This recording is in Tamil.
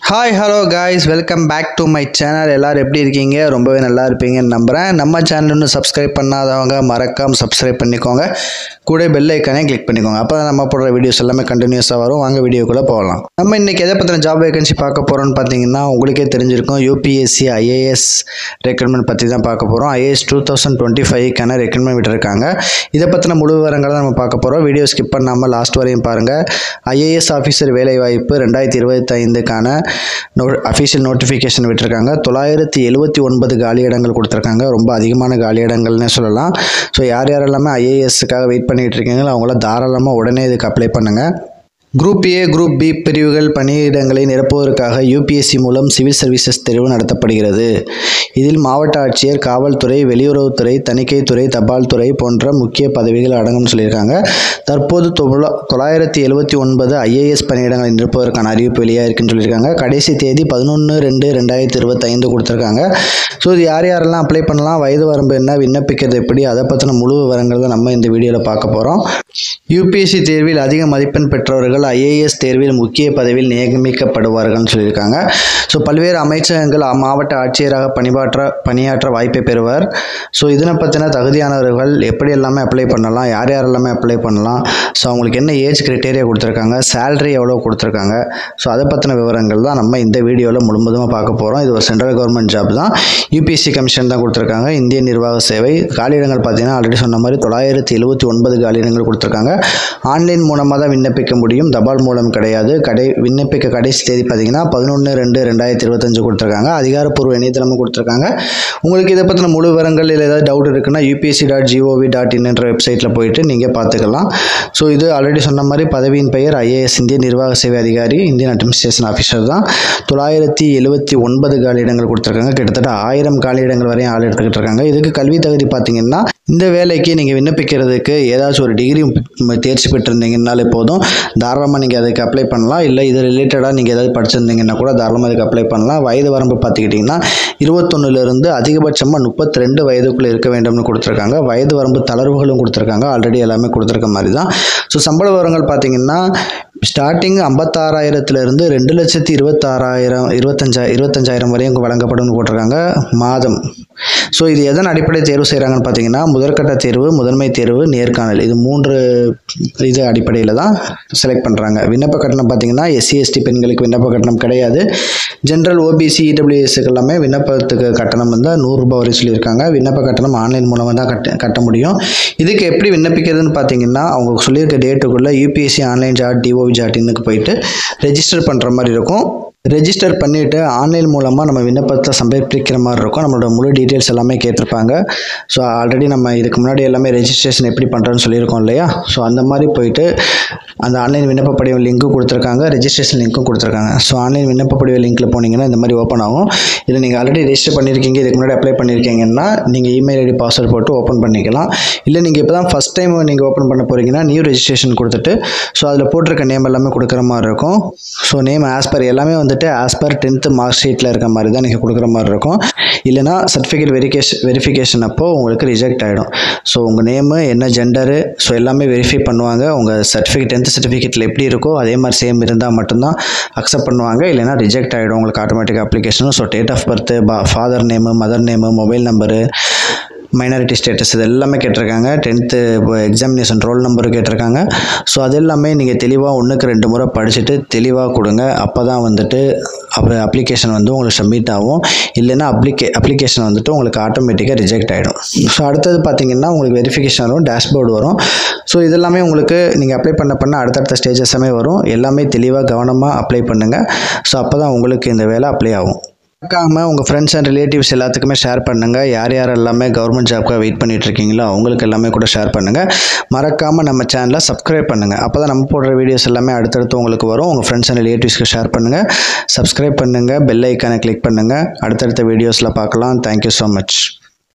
Hi hello guys, welcome back to my channel. எல்லோரும் எப்படி இருக்கீங்க? ரொம்பவே நல்லா இருப்பீங்கன்னு நம்புகிறேன். நம்ம சேனல் இன்னும் சப்ஸ்கிரைப் பண்ணாதவங்க மறக்காமல் சப்ஸ்கிரைப் பண்ணிக்கோங்க. கூட பெல் ஐக்கானே கிளிக் பண்ணிக்கோங்க. அப்போ தான் நம்ம போடுற வீடியோஸ் எல்லாமே கண்டினியூஸாக வரும். வாங்க வீடியோக்குள்ளே போகலாம். நம்ம இன்றைக்கி எதை பற்றின ஜாப் வேகன்சி பார்க்க போகிறோம்னு பார்த்தீங்கன்னா, உங்களுக்கே தெரிஞ்சிருக்கும், யூபிஎஸ்சி ஐஏஎஸ் ரெக்ரூட்மெண்ட் பற்றி தான் பார்க்க போகிறோம். ஐஏஎஸ் 2025க்கான ரெக்ரூட்மெண்ட் விட்டுருக்காங்க. இதை பற்றின முழு விவரங்களை நம்ம பார்க்க போகிறோம். வீடியோ ஸ்கிப் பண்ணாமல் லாஸ்ட் வரையும் பாருங்கள். ஐஏஎஸ் ஆஃபீஸர் வேலைவாய்ப்பு 2025க்கான அஃபீஷியல் நோட்டிஃபிகேஷன் விட்டுருக்காங்க. 979 காலி இடங்கள் கொடுத்துருக்காங்க. ரொம்ப அதிகமான காலி இடங்கள்னே சொல்லலாம். ஸோ யார் எல்லாமே ஐஏஎஸ்க்காக வெயிட் பண்ணிகிட்டு இருக்கீங்களோ அவங்கள தாராளமாக உடனே இதுக்கு அப்ளை பண்ணுங்கள். குரூப் ஏ, குரூப் பி பிரிவுகள் பணியிடங்களை நிரப்புவதற்காக யூபிஎஸ்சி மூலம் சிவில் சர்வீசஸ் தேர்வு நடத்தப்படுகிறது. இதில் மாவட்ட ஆட்சியர், காவல்துறை, வெளியுறவுத்துறை, தணிக்கைத்துறை, தபால் துறை போன்ற முக்கிய பதவிகள் அடங்கும்னு சொல்லியிருக்காங்க. தற்போது 979 ஐஏஎஸ் பணியிடங்களை நிரப்புவதற்கான அறிவிப்பு வெளியாக இருக்குன்னு சொல்லியிருக்காங்க. கடைசி தேதி 11/2/2025 கொடுத்துருக்காங்க. ஸோ இது யாரெல்லாம் அப்ளை பண்ணலாம், வயது வரம்பு என்ன, விண்ணப்பிக்கிறது எப்படி, அதை பற்றின முழு விவரங்கள் தான் நம்ம இந்த வீடியோவில் பார்க்க போகிறோம். யூபிஎஸ்சி தேர்வில் அதிக மதிப்பெண் பெற்றவர்கள் ஐஏஎஸ் தேர்வில் முக்கிய பதவியில் நியமிக்கப்படுவார்கள்னு சொல்லியிருக்காங்க. ஸோ பல்வேறு அமைச்சகங்கள் மாவட்ட ஆட்சியராக பணியாற்ற வாய்ப்பை பெறுவர். ஸோ இதனை பற்றின தகுதியானவர்கள் எப்படி எல்லாமே அப்ளை பண்ணலாம், யார் எல்லாமே அப்ளை பண்ணலாம், ஸோ அவங்களுக்கு என்ன ஏஜ் கிரைட்டேரியா கொடுத்துருக்காங்க, சேலரி எவ்வளோ கொடுத்துருக்காங்க, ஸோ அதை பற்றின விவரங்கள் தான் நம்ம இந்த வீடியோவில் முழுவதுமாக பார்க்க போகிறோம். இது ஒரு சென்ட்ரல் கவர்மெண்ட் ஜாப் தான். யூபிஎஸ்சி கமிஷன் தான் கொடுத்துருக்காங்க. இந்திய நிர்வாக சேவை. காலியிடங்கள் பார்த்தீங்கன்னா ஆல்ரெடி சொன்ன மாதிரி 979 காலியிடங்கள் கொடுத்துருக்காங்க. ஆன்லைன் மூலமாக தான் விண்ணப்பிக்க முடியும், தபால் மூலம் கிடையாது. விண்ணப்பிக்க கடைசி தேதி பார்த்தீங்கன்னா 11/2/2025 கொடுத்துருக்காங்க. அதிகாரப்பூர்வ இணையதளமும் கொடுத்துருக்காங்க. உங்களுக்கு இதை பற்றின முழு விவரங்கள் இல்லை ஏதாவது டவுட் இருக்குன்னா upsc.gov.in என்ற வெப்சைட்டில் போயிட்டு நீங்கள் பார்த்துக்கலாம். ஸோ இது ஆல்ரெடி சொன்ன மாதிரி பதவியின் பெயர் ஐஏஎஸ், இந்திய நிர்வாக சேவை அதிகாரி, இந்தியன் அட்மினிஸ்ட்ரேஷன் ஆஃபீஸர் தான். 979 காலியிடங்கள் கொடுத்துருக்காங்க. கிட்டத்தட்ட 1000 காலியிடங்கள் வரையும் ஆள் எடுத்துக்கிட்டு இருக்காங்க. இதுக்கு கல்வி தகுதி பார்த்தீங்கன்னா, இந்த வேலைக்கு நீங்கள் விண்ணப்பிக்கிறதுக்கு ஏதாச்சும் ஒரு டிகிரி தேர்ச்சி பெற்றிருந்தீங்கன்னாலே போதும். தாராளமாக நீங்கள் அதுக்கு அப்ளை பண்ணலாம். இல்லை இது ரிலேட்டடாக நீங்கள் ஏதாவது படிச்சிருந்தீங்கன்னா கூட தாராளமாக அதுக்கு அப்ளை பண்ணலாம். வயது வரம்பு பார்த்துக்கிட்டிங்கன்னா 21லேருந்து அதிகபட்சமாக 32 வயதுக்குள்ளே இருக்க வேண்டும்னு கொடுத்துருக்காங்க. வயது வரம்பு தளர்வுகளும் கொடுத்துருக்காங்க. ஆல்ரெடி எல்லாமே கொடுத்துருக்க மாதிரி தான். ஸோ சம்பள விவரங்கள் பார்த்தீங்கன்னா ஸ்டார்டிங் 56,000லேருந்து 2,26,000 வரையும் வழங்கப்படும் போட்டிருக்காங்க மாதம். ஸோ இது எதன் அடிப்படை தேர்வு செய்கிறாங்கன்னு பார்த்தீங்கன்னா, முதற்கட்ட தேர்வு, முதன்மை தேர்வு, நேர்காணல், இது 3 அடிப்படையில் தான் செலக்ட் பண்ணுறாங்க. விண்ணப்ப கட்டணம் பார்த்தீங்கன்னா எஸ்சி எஸ்டி பெண்களுக்கு விண்ணப்ப கட்டணம் கிடையாது. ஜென்ரல் ஓபிசி இடபிள்யூஎஸ்க்கு எல்லாமே விண்ணப்பத்துக்கு கட்டணம் வந்து ₹100 வரை சொல்லியிருக்காங்க. விண்ணப்ப கட்டணம் ஆன்லைன் மூலமாக தான் கட்ட முடியும். இதுக்கு எப்படி விண்ணப்பிக்கிறதுன்னு பார்த்தீங்கன்னா, அவங்க சொல்லியிருக்க டேட்டுக்குள்ளே upsc.online.gov.in போயிட்டு ரெஜிஸ்டர் பண்ணுற மாதிரி இருக்கும். ரெஜிஸ்டர் பண்ணிவிட்டு ஆன்லைன் மூலமாக நம்ம விண்ணப்பத்தை சமர்ப்பிக்கிற மாதிரி இருக்கும். நம்மளோட முழு டீட்டெயில்ஸ் எல்லாமே கேட்டிருப்பாங்க. ஸோ ஆல்ரெடி நம்ம இதுக்கு முன்னாடி எல்லாமே ரெஜிஸ்ட்ரேஷன் எப்படி பண்ணுறோன்னு சொல்லியிருக்கோம் இல்லையா? ஸோ அந்த மாதிரி போயிட்டு அந்த ஆன்லைன் விண்ணப்ப படிவ லிங்க்கும் கொடுத்துருக்காங்க, ரெஜிஸ்ட்ரேஷன் லிங்க்கும் கொடுத்துருக்காங்க. ஸோ ஆன்லைன் விண்ணப்ப படிவ லிங்க்கில் போனீங்கன்னா இந்த மாதிரி ஓப்பன் ஆகும். இதில் நீங்கள் ஆல்ரெடி ரெஜிஸ்டர் பண்ணியிருக்கீங்க, இதுக்கு முன்னாடி அப்ளை பண்ணியிருக்கீங்கன்னா நீங்கள் இமெயில் ஐடி பாஸ்வேர்ட் போட்டு ஓப்பன் பண்ணிக்கலாம். இல்லை நீங்கள் இப்போ தான் ஃபஸ்ட் டைம் நீங்கள் ஓப்பன் பண்ண போகிறீங்கன்னா நியூ ரெஜிஸ்ட்ரேஷன் கொடுத்துட்டு ஸோ அதில் போட்டிருக்க நேம் எல்லாமே கொடுக்குற மாதிரி இருக்கும். ஸோ நேம் ஆஸ்பர் எல்லாமே வந்துட்டு ஆஸ்பர் 10th மார்க் ஷீட்டில் இருக்க மாதிரி தான் நீங்கள் கொடுக்குற மாதிரி இருக்கும். இல்லைனா சர்டிஃபிகேட் வெரிஃபிகேஷன் அப்போது உங்களுக்கு ரிஜெக்ட் ஆகிடும். ஸோ உங்கள் நேமு என்ன, ஜெண்டரு, ஸோ எல்லாமே வெரிஃபை பண்ணுவாங்க. உங்கள் சர்டிஃபிகேட் 10th சர்டிஃபிகேட்டில் எப்படி இருக்கோ அதே மாதிரி சேம் இருந்தால் மட்டும்தான் அக்செப்ட் பண்ணுவாங்க. இல்லைனா ரிஜெக்ட் ஆகிடும் உங்களுக்கு ஆட்டோமேட்டிக் அப்ளிகேஷனும். So date of birth, father name, mother name, mobile number, minority status, இது எல்லாமே கேட்டிருக்காங்க. 10th எக்ஸாமினேஷன் ரோல் நம்பரும் கேட்டிருக்காங்க. ஸோ அது எல்லாமே நீங்கள் தெளிவாக 1க்கு 2 முறை படிச்சுட்டு தெளிவாக கொடுங்க. அப்போ தான் வந்துட்டு அப்புறம் அப்ளிகேஷன் வந்து உங்களுக்கு சப்மிட் ஆகும். இல்லைன்னா அப்ளிகேஷன் வந்துட்டு உங்களுக்கு ஆட்டோமேட்டிக்காக ரிஜெக்ட் ஆகிடும். ஸோ அடுத்தது பார்த்தீங்கன்னா உங்களுக்கு வெரிஃபிகேஷன் வரும், டேஷ்போர்டு வரும். ஸோ இதெல்லாமே உங்களுக்கு நீங்கள் அப்ளை பண்ண அடுத்தடுத்த ஸ்டேஜஸாமே வரும். எல்லாமே தெளிவாக கவனமாக அப்ளை பண்ணுங்கள். ஸோ அப்போ தான் உங்களுக்கு இந்த வேலை அப்ளை ஆகும். மறக்காமல் உங்கள் ஃப்ரெண்ட்ஸ் அண்ட் ரிலேட்டிவ்ஸ் எல்லாத்துக்குமே ஷேர் பண்ணுங்கள். யார் எல்லாமே கவர்மெண்ட் ஜாப்க்காக வெயிட் பண்ணிட்டு இருக்கீங்களோ அவங்களுக்கு எல்லாமே கூட ஷேர் பண்ணுங்கள். மறக்காமல் நம்ம சேனலை சப்ஸ்கிரைப் பண்ணுங்கள். அப்போ தான் நம்ம போடுற வீடியோஸ் எல்லாமே அடுத்தடுத்து உங்களுக்கு வரும். உங்கள் ஃப்ரெண்ட்ஸ் அண்ட் ரிலேட்டிவ்ஸ்க்கு ஷேர் பண்ணுங்கள், சப்ஸ்கிரைப் பண்ணுங்கள், பெல் ஐக்கானை கிளிக் பண்ணுங்கள். அடுத்தடுத்த வீடியோஸில் பார்க்கலாம். Thank you so much.